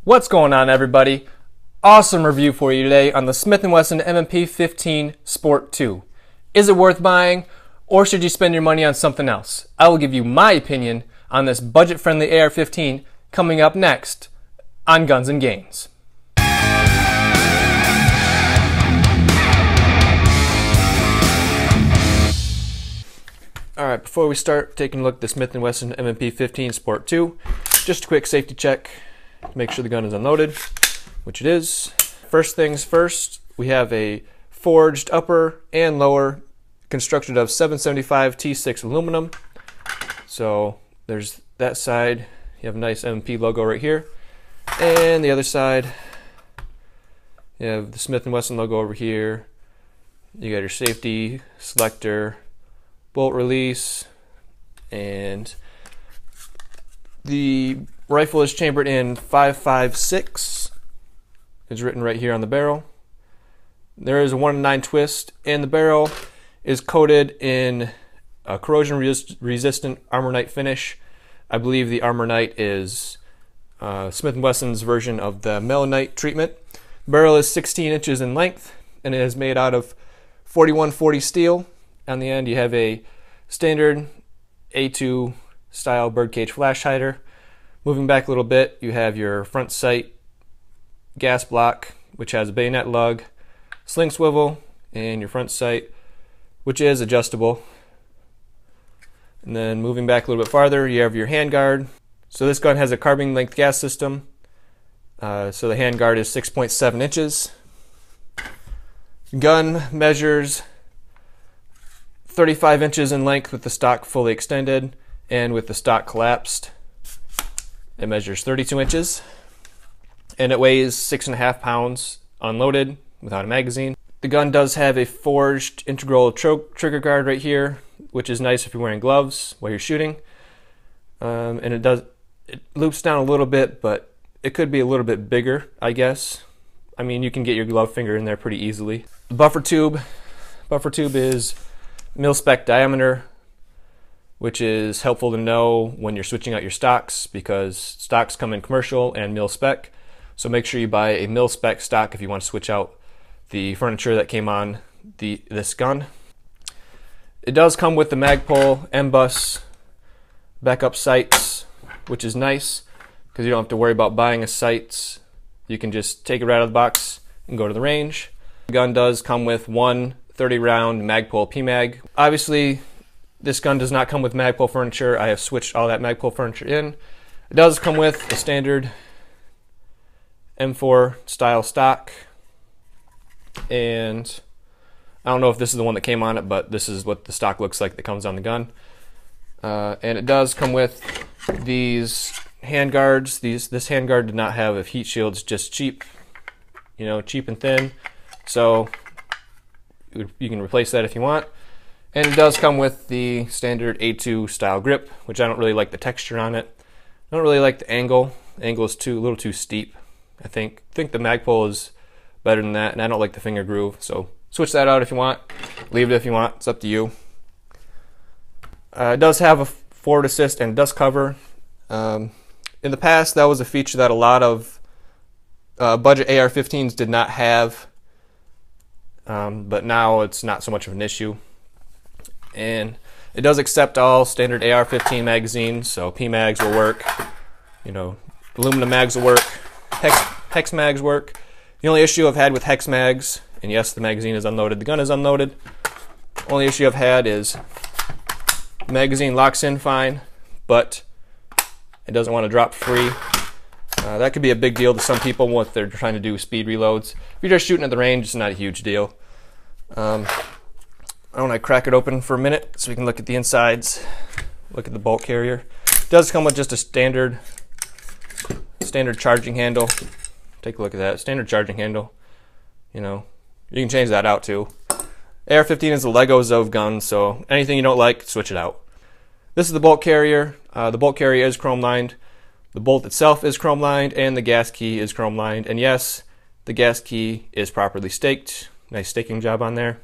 What's going on, everybody? Awesome review for you today on the Smith and Wesson M&P 15 Sport 2. Is it worth buying, or should you spend your money on something else? I will give you my opinion on this budget-friendly AR-15 coming up next on Guns and Gains. Alright, before we start taking a look at the Smith and Wesson M&P 15 Sport 2, just a quick safety check to make sure the gun is unloaded, which it is. First things first, we have a forged upper and lower constructed of 775 T6 aluminum. So there's that side, you have a nice M&P logo right here, and the other side you have the Smith and Wesson logo over here. You got your safety selector, bolt release, and the rifle is chambered in 5.56. It's written right here on the barrel. There is a 1-in-9 twist, and the barrel is coated in a corrosion-resistant Armornite finish. I believe the Armornite is Smith & Wesson's version of the Melanite treatment. The barrel is 16 inches in length, and it is made out of 4140 steel. On the end, you have a standard A2 style birdcage flash hider. Moving back a little bit, you have your front sight gas block, which has a bayonet lug, sling swivel, and your front sight, which is adjustable. And then moving back a little bit farther, you have your handguard. So this gun has a carbine length gas system. So the handguard is 6.7 inches. Gun measures 35 inches in length with the stock fully extended, and with the stock collapsed it measures 32 inches, and it weighs 6.5 pounds unloaded without a magazine. The gun does have a forged integral trigger guard right here, which is nice if you're wearing gloves while you're shooting. And it loops down a little bit, but it could be a little bit bigger, I guess. I mean, you can get your glove finger in there pretty easily. The buffer tube is mil-spec diameter, which is helpful to know when you're switching out your stocks, because stocks come in commercial and mil-spec. So make sure you buy a mil-spec stock if you want to switch out the furniture that came on this gun. It does come with the Magpul M-Bus backup sights, which is nice because you don't have to worry about buying a sight. You can just take it right out of the box and go to the range. The gun does come with one 30-round Magpul PMag. Obviously, this gun does not come with Magpul furniture. I have switched all that Magpul furniture in. It does come with a standard M4 style stock, and I don't know if this is the one that came on it, but this is what the stock looks like that comes on the gun. And it does come with these handguards. This handguard did not have heat shields, just cheap, cheap and thin. So you can replace that if you want. And it does come with the standard A2 style grip, which I don't really like the texture on it. I don't really like the angle. The angle is a little too steep, I think. I think the Magpul is better than that, and I don't like the finger groove. So switch that out if you want. Leave it if you want. It's up to you. It does have a forward assist and dust cover. In the past, that was a feature that a lot of budget AR-15s did not have, but now it's not so much of an issue. And it does accept all standard AR-15 magazines, so PMags will work, aluminum mags will work, hex mags work. The only issue I've had with hex mags, and yes, the magazine is unloaded, the gun is unloaded. Only issue I've had is the magazine locks in fine, but it doesn't want to drop free. That could be a big deal to some people if they're trying to do speed reloads. If you're just shooting at the range, it's not a huge deal. I want to crack it open for a minute so we can look at the insides, look at the bolt carrier. It does come with just a standard charging handle. Take a look at that, standard charging handle. You can change that out too. AR-15 is the Legos of guns, so anything you don't like, switch it out. This is the bolt carrier. The bolt carrier is chrome lined. The bolt itself is chrome lined, and the gas key is chrome lined. And yes, the gas key is properly staked. Nice staking job on there.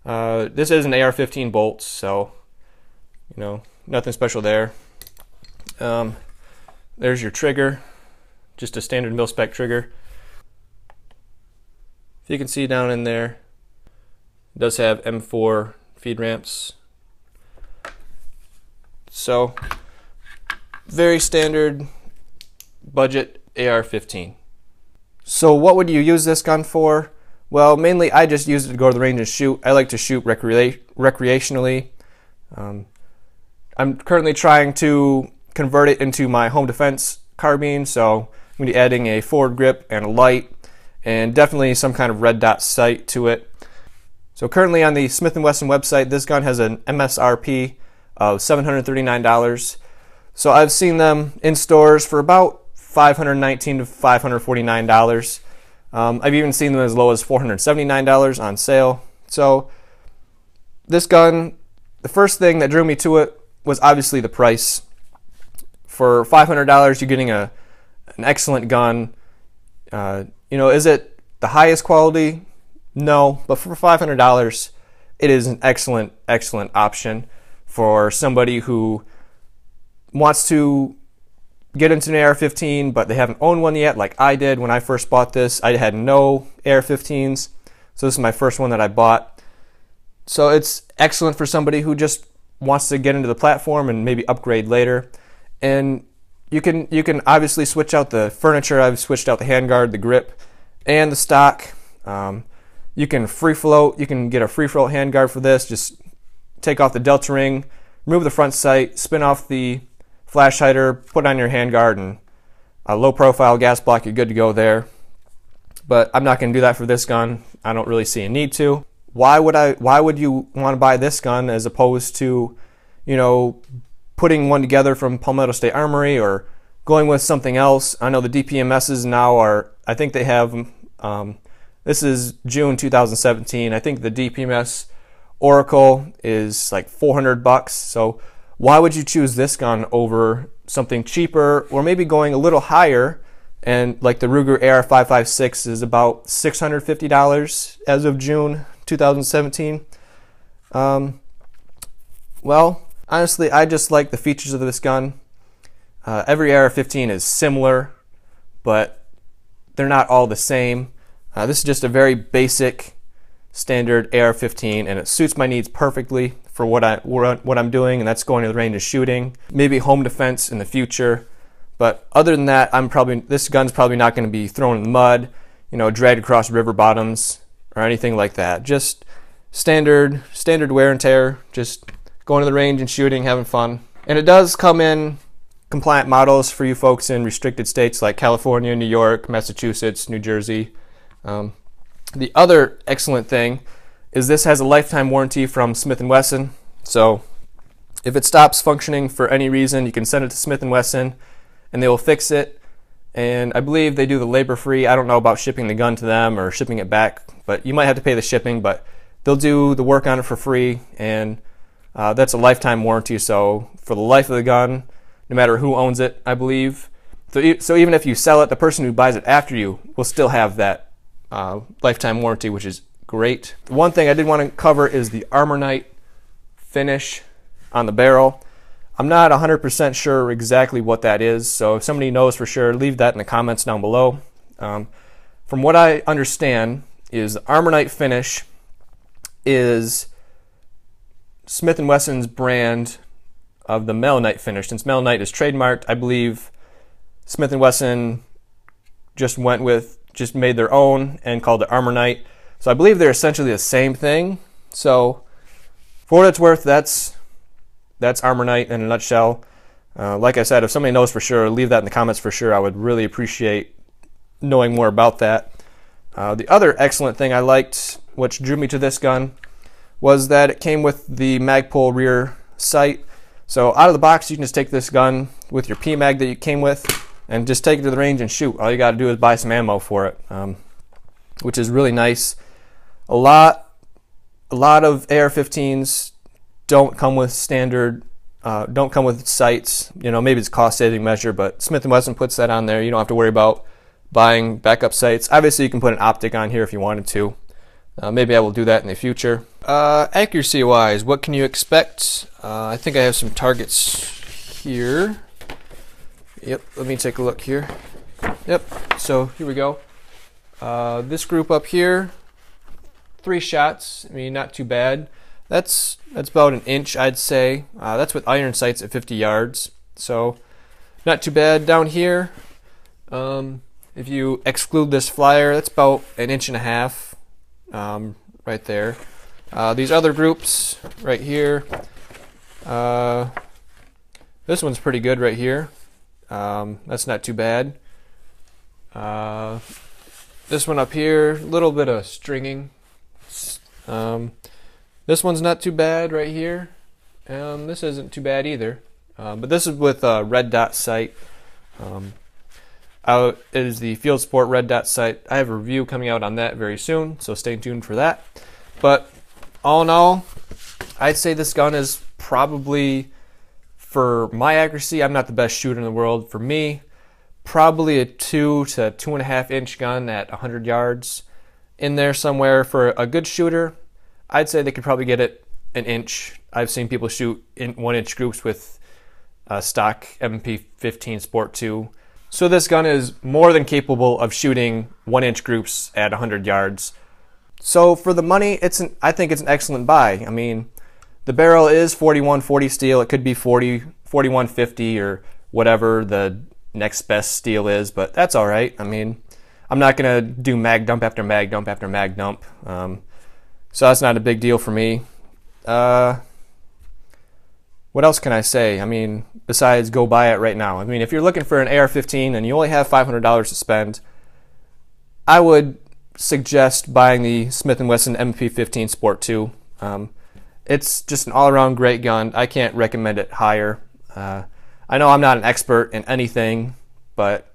This is an AR-15 bolt, so nothing special there. There's your trigger. just a standard mil-spec trigger. If you can see down in there, it does have M4 feed ramps. So, very standard budget AR-15. So what would you use this gun for? Well, mainly I just use it to go to the range and shoot. I like to shoot recreationally. I'm currently trying to convert it into my home defense carbine, so I'm going to be adding a forward grip and a light, and definitely some kind of red dot sight to it. So currently on the Smith and Wesson website, this gun has an MSRP of $739. So I've seen them in stores for about $519 to $549. I've even seen them as low as $479 on sale. So this gun, the first thing that drew me to it was obviously the price. For $500, you're getting an excellent gun. You know, is it the highest quality? No, but for $500, it is an excellent option for somebody who wants to get into an AR-15, but they haven't owned one yet, like I did when I first bought this. I had no AR-15s, so this is my first one that I bought. So it's excellent for somebody who just wants to get into the platform and maybe upgrade later. And you can obviously switch out the furniture. I've switched out the handguard, the grip, and the stock. You can free float. You can get a free float handguard for this. Just take off the delta ring, remove the front sight, spin off the flash hider, put on your handguard, and a low profile gas block. You're good to go there. But I'm not going to do that for this gun. I don't really see a need to. Why would you want to buy this gun as opposed to, you know, putting one together from Palmetto State Armory or going with something else? I know the DPMSs now are, I think they have, this is June 2017. I think the DPMS Oracle is like $400. So why would you choose this gun over something cheaper, or maybe going a little higher? And like the Ruger AR-556 is about $650 as of June 2017. Well, honestly, I just like the features of this gun. Every AR-15 is similar, but they're not all the same. This is just a very basic, standard AR-15, and it suits my needs perfectly for what I'm doing, and that's going to the range and shooting. Maybe home defense in the future, but other than that, this gun's probably not going to be thrown in the mud, you know, dragged across river bottoms or anything like that. Just standard wear and tear, just going to the range and shooting, having fun. And it does come in compliant models for you folks in restricted states like California, New York, Massachusetts, New Jersey. The other excellent thing is this has a lifetime warranty from Smith and Wesson. So if it stops functioning for any reason, you can send it to Smith and Wesson and they will fix it. And I believe they do the labor free. I don't know about shipping the gun to them or shipping it back, but you might have to pay the shipping, but they'll do the work on it for free. And that's a lifetime warranty. So for the life of the gun, no matter who owns it, I believe. So even if you sell it, the person who buys it after you will still have that lifetime warranty, which is great. One thing I did want to cover is the Armor Night finish on the barrel. I'm not 100% sure exactly what that is, so if somebody knows for sure, leave that in the comments down below. From what I understand, is the Armor Night finish is Smith & Wesson's brand of the Melanite finish. Since Melanite is trademarked, I believe Smith & Wesson just made their own and called it Armor Night. So I believe they're essentially the same thing. So for what it's worth, that's Armor Night in a nutshell. Like I said, if somebody knows for sure, leave that in the comments for sure. I would really appreciate knowing more about that. The other excellent thing I liked, which drew me to this gun, was that it came with the Magpul rear sight. So out of the box, you can just take this gun with your PMag that you came with and just take it to the range and shoot. All you got to do is buy some ammo for it, which is really nice. A lot of AR-15s don't come with don't come with sights. You know, maybe it's a cost-saving measure, but Smith & Wesson puts that on there. You don't have to worry about buying backup sights. Obviously, you can put an optic on here if you wanted to. Maybe I will do that in the future. Accuracy-wise, what can you expect? I think I have some targets here. Yep, let me take a look here. Yep, so here we go. This group up here, 3 shots. I mean, not too bad. That's about an inch, I'd say. That's with iron sights at 50 yards, so not too bad. Down here, if you exclude this flyer, that's about an inch and a half, right there. These other groups right here, this one's pretty good right here. That's not too bad. This one up here, a little bit of stringing. This one's not too bad right here. This isn't too bad either. But this is with a red dot sight. It is the Field Sport red dot sight. I have a review coming out on that very soon, so stay tuned for that. But all in all, I'd say this gun is probably, for my accuracy, I'm not the best shooter in the world. For me, probably a 2 to 2.5 inch gun at 100 yards. In there somewhere. For a good shooter, I'd say they could probably get it an inch. I've seen people shoot in 1-inch groups with stock M&P 15 Sport 2. So this gun is more than capable of shooting 1-inch groups at 100 yards. So for the money, I think it's an excellent buy. I mean, the barrel is 4140 steel. It could be 4150 or whatever the next best steel is, but that's all right. I mean, I'm not gonna do mag dump after mag dump after mag dump, so that's not a big deal for me. What else can I say? I mean, besides go buy it right now. I mean, if you're looking for an AR-15 and you only have $500 to spend, I would suggest buying the Smith and Wesson M&P 15 Sport 2. It's just an all-around great gun. I can't recommend it higher. I know I'm not an expert in anything, but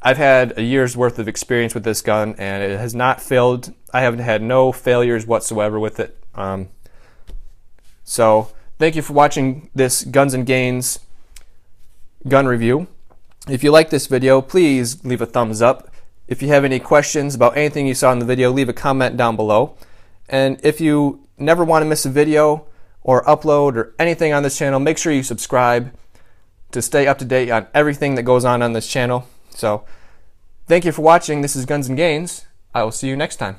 I've had a year's worth of experience with this gun, and it has not failed. I haven't had no failures whatsoever with it. So thank you for watching this Guns and Gains gun review. If you like this video, please leave a thumbs up. If you have any questions about anything you saw in the video, leave a comment down below. And if you never want to miss a video or upload or anything on this channel, make sure you subscribe to stay up to date on everything that goes on this channel. So thank you for watching. This is Guns and Gains. I will see you next time.